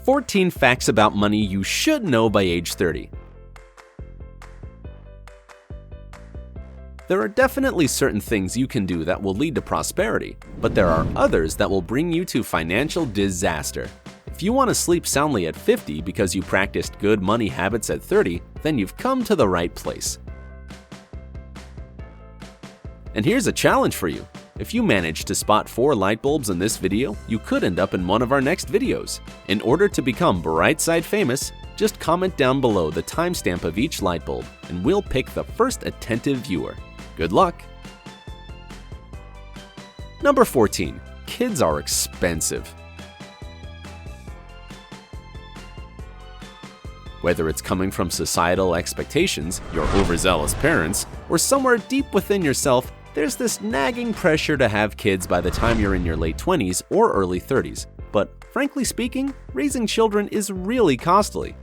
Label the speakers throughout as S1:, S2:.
S1: 14 facts about money you should know by age 30. There are definitely certain things you can do that will lead to prosperity, but there are others that will bring you to financial disaster. If you want to sleep soundly at 50 because you practiced good money habits at 30, then you've come to the right place. And here's a challenge for you. If you manage to spot 4 light bulbs in this video, you could end up in one of our next videos. In order to become Brightside famous, just comment down below the timestamp of each light bulb, and we'll pick the first attentive viewer. Good luck! Number 14. Kids are expensive. Whether it's coming from societal expectations, your overzealous parents, or somewhere deep within yourself, there's this nagging pressure to have kids by the time you're in your late 20s or early 30s. But frankly speaking, raising children is really costly.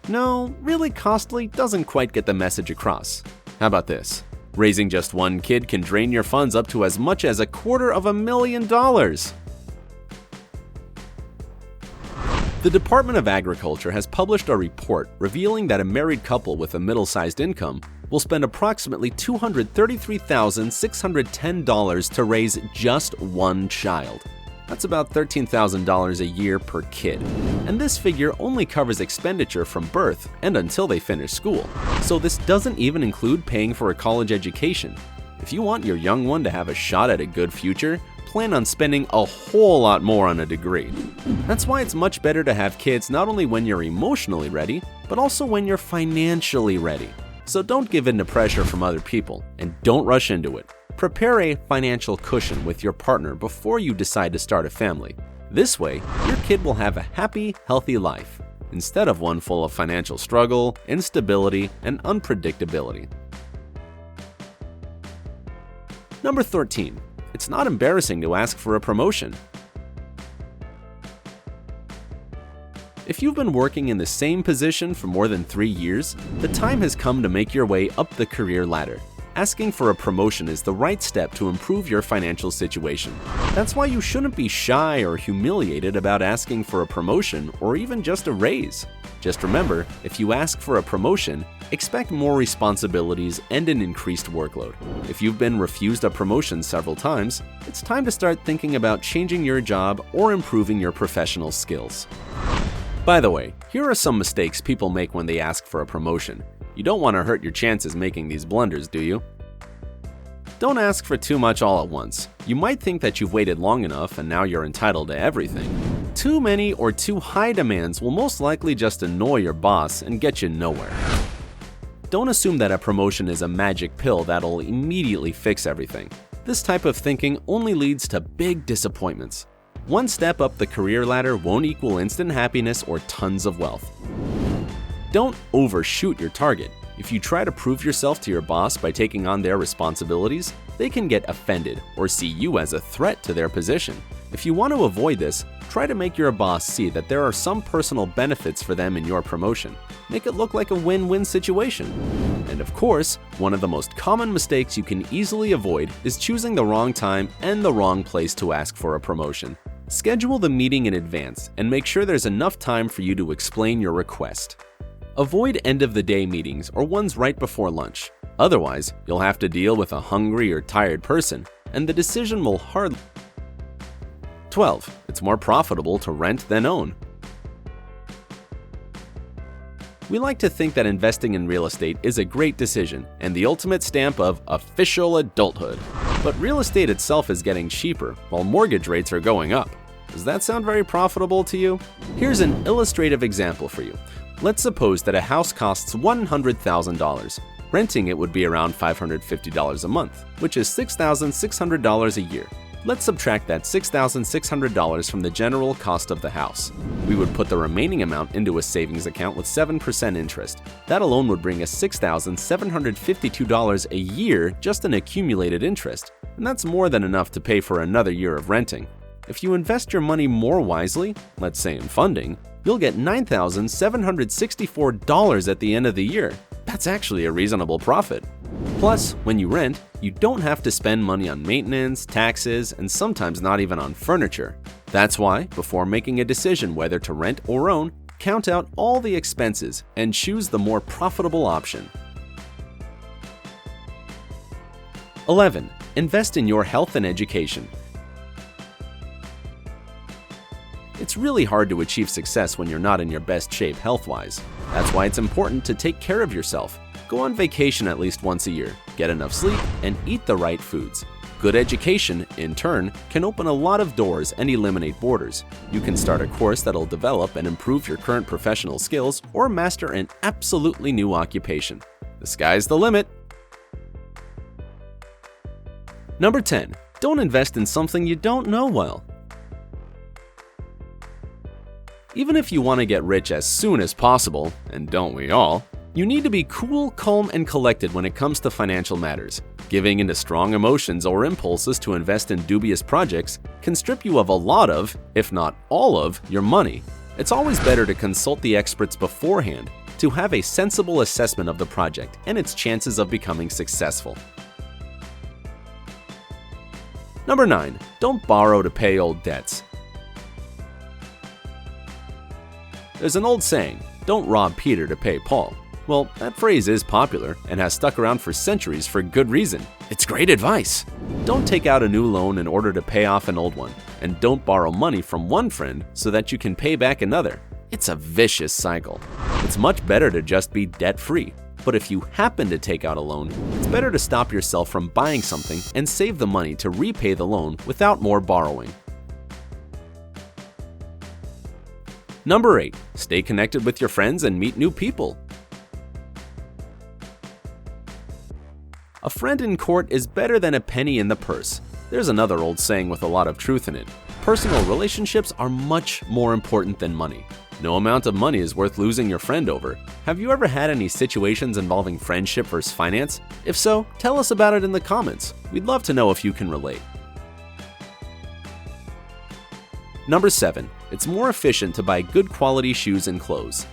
S1: No, really costly doesn't quite get the message across. How about this? Raising just one kid can drain your funds up to as much as $250,000. The Department of Agriculture has published a report revealing that a married couple with a middle-sized income will spend approximately $233,610 to raise just one child. That's about $13,000 a year per kid. And this figure only covers expenditure from birth and until they finish school. So this doesn't even include paying for a college education. If you want your young one to have a shot at a good future, plan on spending a whole lot more on a degree. That's why it's much better to have kids not only when you're emotionally ready, but also when you're financially ready. So don't give in to pressure from other people, and don't rush into it. Prepare a financial cushion with your partner before you decide to start a family. This way, your kid will have a happy, healthy life, instead of one full of financial struggle, instability, and unpredictability. Number 13. It's not embarrassing to ask for a promotion. If you've been working in the same position for more than 3 years, the time has come to make your way up the career ladder. Asking for a promotion is the right step to improve your financial situation. That's why you shouldn't be shy or humiliated about asking for a promotion or even just a raise. Just remember, if you ask for a promotion, expect more responsibilities and an increased workload. If you've been refused a promotion several times, it's time to start thinking about changing your job or improving your professional skills. By the way, here are some mistakes people make when they ask for a promotion. You don't want to hurt your chances making these blunders, do you? Don't ask for too much all at once. You might think that you've waited long enough and now you're entitled to everything. Too many or too high demands will most likely just annoy your boss and get you nowhere. Don't assume that a promotion is a magic pill that'll immediately fix everything. This type of thinking only leads to big disappointments. One step up the career ladder won't equal instant happiness or tons of wealth. Don't overshoot your target. If you try to prove yourself to your boss by taking on their responsibilities, they can get offended or see you as a threat to their position. If you want to avoid this, try to make your boss see that there are some personal benefits for them in your promotion. Make it look like a win-win situation. And of course, one of the most common mistakes you can easily avoid is choosing the wrong time and the wrong place to ask for a promotion. Schedule the meeting in advance and make sure there's enough time for you to explain your request. Avoid end-of-the-day meetings or ones right before lunch. Otherwise, you'll have to deal with a hungry or tired person, and the decision will hardly. 12. It's more profitable to rent than own. We like to think that investing in real estate is a great decision and the ultimate stamp of official adulthood. But real estate itself is getting cheaper while mortgage rates are going up. Does that sound very profitable to you? Here's an illustrative example for you. Let's suppose that a house costs $100,000. Renting it would be around $550 a month, which is $6,600 a year. Let's subtract that $6,600 from the general cost of the house. We would put the remaining amount into a savings account with 7% interest. That alone would bring us $6,752 a year just in accumulated interest, and that's more than enough to pay for another year of renting. If you invest your money more wisely, let's say in funding, you'll get $9,764 at the end of the year. That's actually a reasonable profit. Plus, when you rent, you don't have to spend money on maintenance, taxes, and sometimes not even on furniture. That's why, before making a decision whether to rent or own, count out all the expenses and choose the more profitable option. 11. Invest in your health and education. It's really hard to achieve success when you're not in your best shape health-wise. That's why it's important to take care of yourself. Go on vacation at least once a year, get enough sleep, and eat the right foods. Good education, in turn, can open a lot of doors and eliminate borders. You can start a course that'll develop and improve your current professional skills or master an absolutely new occupation. The sky's the limit. Number 10. Don't invest in something you don't know well. Even if you want to get rich as soon as possible, and don't we all, you need to be cool, calm, and collected when it comes to financial matters. Giving into strong emotions or impulses to invest in dubious projects can strip you of a lot of, if not all of, your money. It's always better to consult the experts beforehand to have a sensible assessment of the project and its chances of becoming successful. Number 9. Don't borrow to pay old debts. There's an old saying, "Don't rob Peter to pay Paul." Well, that phrase is popular and has stuck around for centuries for good reason. It's great advice. Don't take out a new loan in order to pay off an old one, and don't borrow money from one friend so that you can pay back another. It's a vicious cycle. It's much better to just be debt-free. But if you happen to take out a loan, it's better to stop yourself from buying something and save the money to repay the loan without more borrowing. Number 8. Stay connected with your friends and meet new people. A friend in court is better than a penny in the purse. There's another old saying with a lot of truth in it. Personal relationships are much more important than money. No amount of money is worth losing your friend over. Have you ever had any situations involving friendship versus finance? If so, tell us about it in the comments. We'd love to know if you can relate. Number 7. It's more efficient to buy good quality shoes and clothes.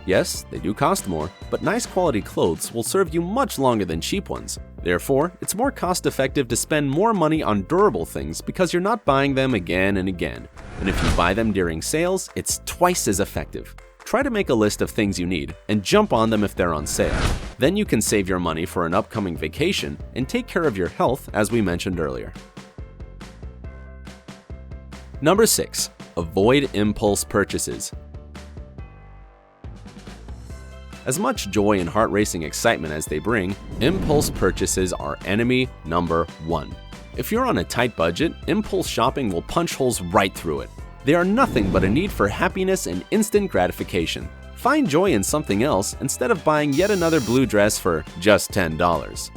S1: Yes, they do cost more, but nice quality clothes will serve you much longer than cheap ones. Therefore, it's more cost-effective to spend more money on durable things because you're not buying them again and again. And if you buy them during sales, it's twice as effective. Try to make a list of things you need and jump on them if they're on sale. Then you can save your money for an upcoming vacation and take care of your health as we mentioned earlier. Number 6. Avoid impulse purchases. As much joy and heart-racing excitement as they bring, impulse purchases are enemy number 1. If you're on a tight budget, impulse shopping will punch holes right through it. They are nothing but a need for happiness and instant gratification. Find joy in something else instead of buying yet another blue dress for just $10.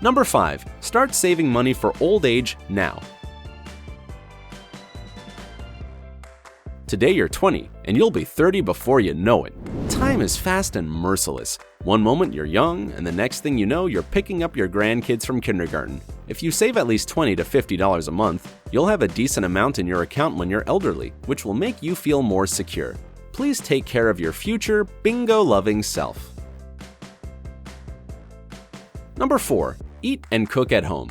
S1: Number 5. Start saving money for old age now. Today you're 20, and you'll be 30 before you know it. Time is fast and merciless. One moment you're young, and the next thing you know, you're picking up your grandkids from kindergarten. If you save at least $20 to $50 a month, you'll have a decent amount in your account when you're elderly, which will make you feel more secure. Please take care of your future, bingo-loving self. Number 4. Eat and cook at home.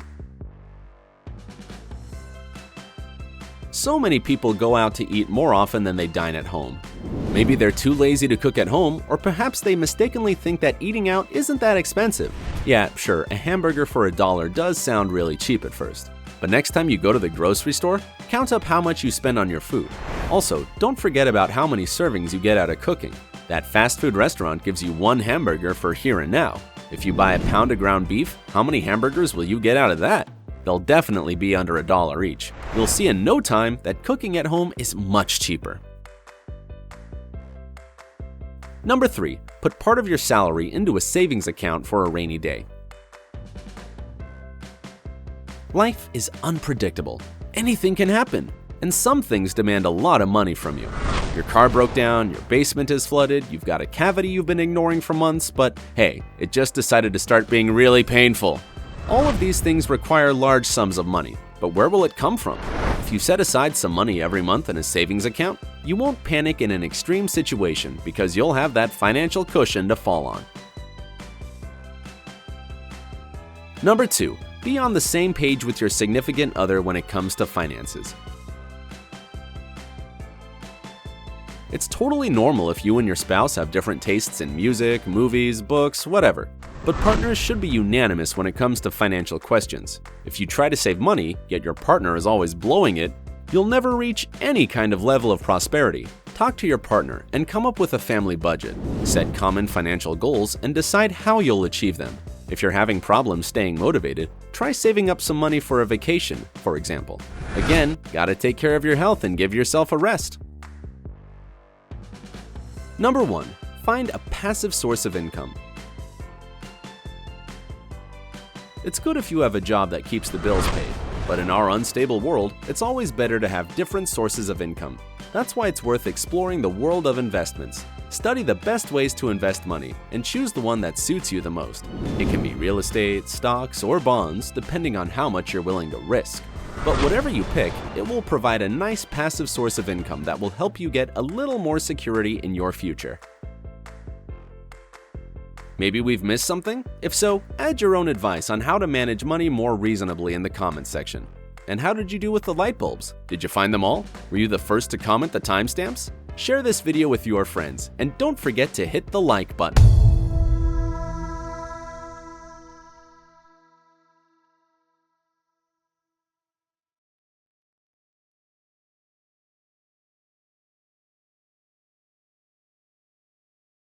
S1: So many people go out to eat more often than they dine at home. Maybe they're too lazy to cook at home, or perhaps they mistakenly think that eating out isn't that expensive. Yeah, sure, a hamburger for $1 does sound really cheap at first. But next time you go to the grocery store, count up how much you spend on your food. Also, don't forget about how many servings you get out of cooking. That fast food restaurant gives you 1 hamburger for here and now. If you buy a pound of ground beef, how many hamburgers will you get out of that? They'll definitely be under $1 each. You'll see in no time that cooking at home is much cheaper. Number 3. Put part of your salary into a savings account for a rainy day. Life is unpredictable. Anything can happen, and some things demand a lot of money from you. Your car broke down, your basement is flooded, you've got a cavity you've been ignoring for months, but hey, it just decided to start being really painful. All of these things require large sums of money, but where will it come from? If you set aside some money every month in a savings account, you won't panic in an extreme situation because you'll have that financial cushion to fall on. Number 2. Be on the same page with your significant other when it comes to finances. It's totally normal if you and your spouse have different tastes in music, movies, books, whatever. But partners should be unanimous when it comes to financial questions. If you try to save money, yet your partner is always blowing it, you'll never reach any kind of level of prosperity. Talk to your partner and come up with a family budget. Set common financial goals and decide how you'll achieve them. If you're having problems staying motivated, try saving up some money for a vacation, for example. Again, gotta take care of your health and give yourself a rest. Number 1. Find a passive source of income. It's good if you have a job that keeps the bills paid, but in our unstable world, it's always better to have different sources of income. That's why it's worth exploring the world of investments. Study the best ways to invest money and choose the one that suits you the most. It can be real estate, stocks, or bonds, depending on how much you're willing to risk. But whatever you pick, it will provide a nice passive source of income that will help you get a little more security in your future. Maybe we've missed something? If so, add your own advice on how to manage money more reasonably in the comments section. And how did you do with the light bulbs? Did you find them all? Were you the first to comment the timestamps? Share this video with your friends, and don't forget to hit the like button.